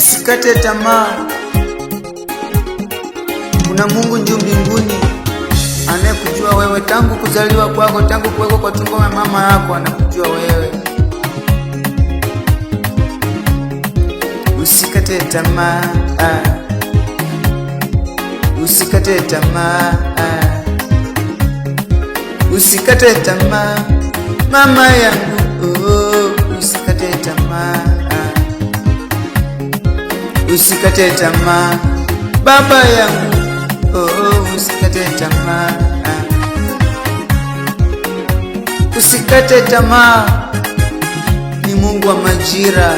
Usikate tamaa. Kuna Mungu juu mbinguni anayekujua wewe tangu kuzaliwa kwako, tangu kuwekwa kwa tumbo la mama yako, anakujua wewe. Usikate tamaa, usikate tamaa, usikate tamaa mama yangu, usikate tamaa, usikate tamaa baba yangu, usikate tamaa, usikate tamaa. Ni Mungu wa majira.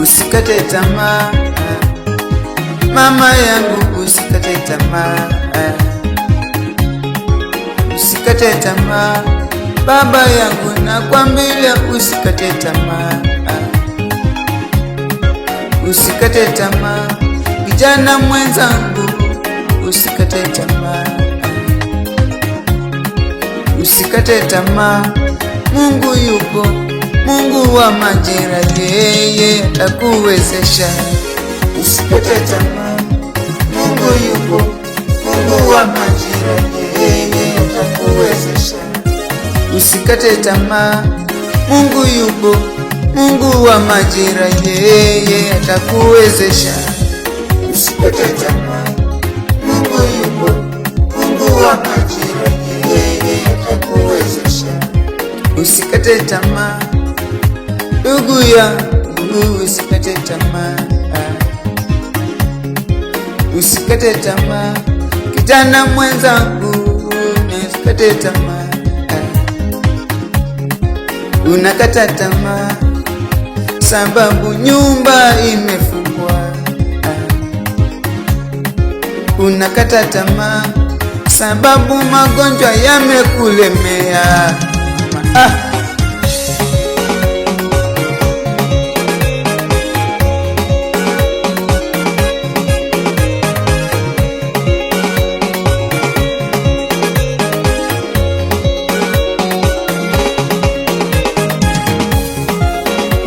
Usikate tamaa mama yangu, usikate tamaa, usikate tamaa baba yangu, nakwambia usikate tamaa, usikate tamaa kijana mwenzangu, usikate tamaa, usikate tamaa. Mungu yupo, Mungu wa majira, yeye atakuwezesha. Usikate tamaa, Mungu yupo, Mungu wa majira, yeye atakuwezesha. Usikate tamaa, Mungu yupo, Mungu wa majira, yeye atakuwezesha. Usikate tamaa, Mungu yupo, Mungu wa majira, yeye atakuwezesha. Usikate tamaa ndugu yangu, usikate tamaa, usikate tamaa kijana mwenzangu, usikate tamaa. Unakata tamaa sababu nyumba imefungwa, unakata tamaa sababu magonjwa yamekulemea.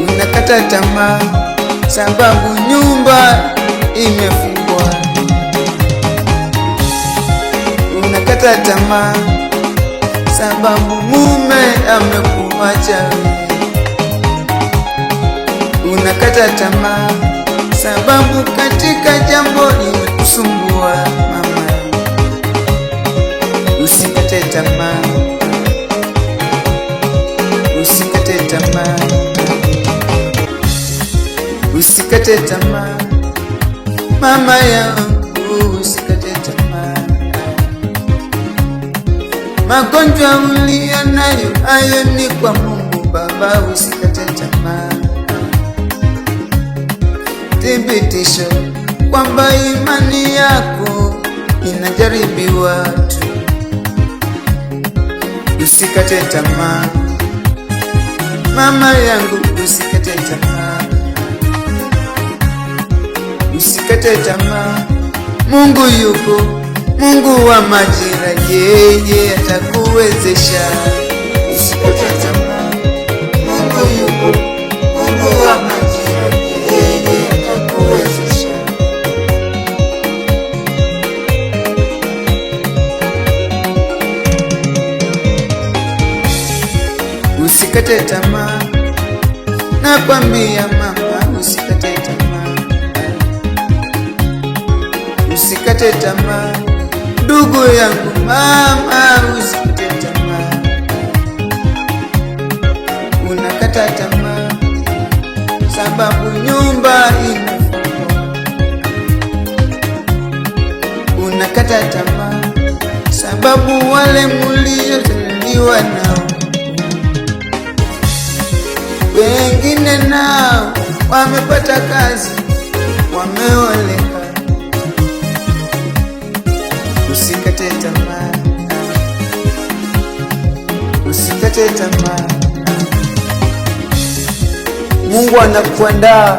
Unakata tamaa sababu nyumba imefungwa, unakata tamaa sababu mume amekuacha, unakata tamaa sababu katika jambo limekusumbua. Mama, usikate tamaa, usikate tamaa, usikate tamaa mama yangu, usikate tamaa. Magonjwa uliyo nayo hayo ni kwa Mungu Baba, usikate tamaa. Thibitisho kwamba imani yako inajaribiwa tu. Usikate tamaa mama yangu, usikate tamaa, usikate tamaa. Mungu yupo, Mungu wa majira, yeye atakuwezesha. Usikate tamaa, Mungu yupo, Mungu wa majira, yeye atakuwezesha. Usikate tamaa, nakwambia mama, usikate tamaa, usikate tamaa ndugu yangu mama, usikate tamaa. Unakata tamaa sababu nyumba imefungwa, unakata tamaa sababu wale mliozaliwa nao wengine nao wamepata kazi, wameoleka. Usikate tamaa, usikate tamaa, Mungu anakuandaa,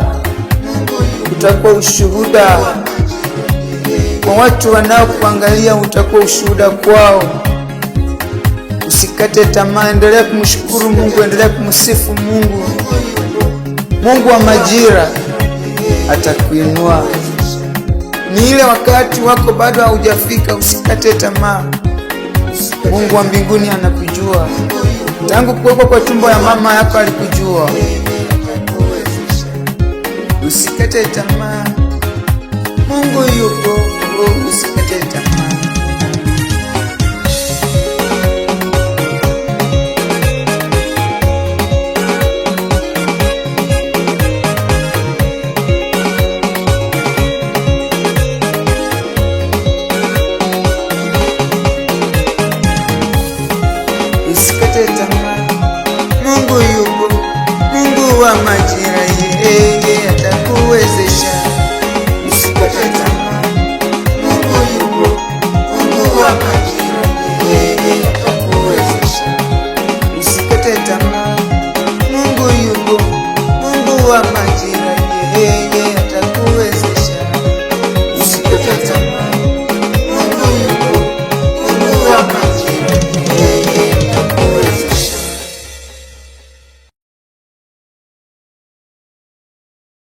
utakuwa ushuhuda kwa watu wanaokuangalia, utakuwa ushuhuda kwao. Usikate tamaa, endelea kumshukuru Mungu, endelea kumsifu Mungu. Mungu wa majira atakuinua. Ni ile wakati wako bado haujafika, usikate tamaa. Mungu wa mbinguni anakujua. Tangu kuwekwa kwa tumbo ya mama yako alikujua. Usikate tamaa. Mungu yupo, usikate tamaa. Usikate tamaa. Mungu yupo, Mungu wa majira, yeye atakuwezesha.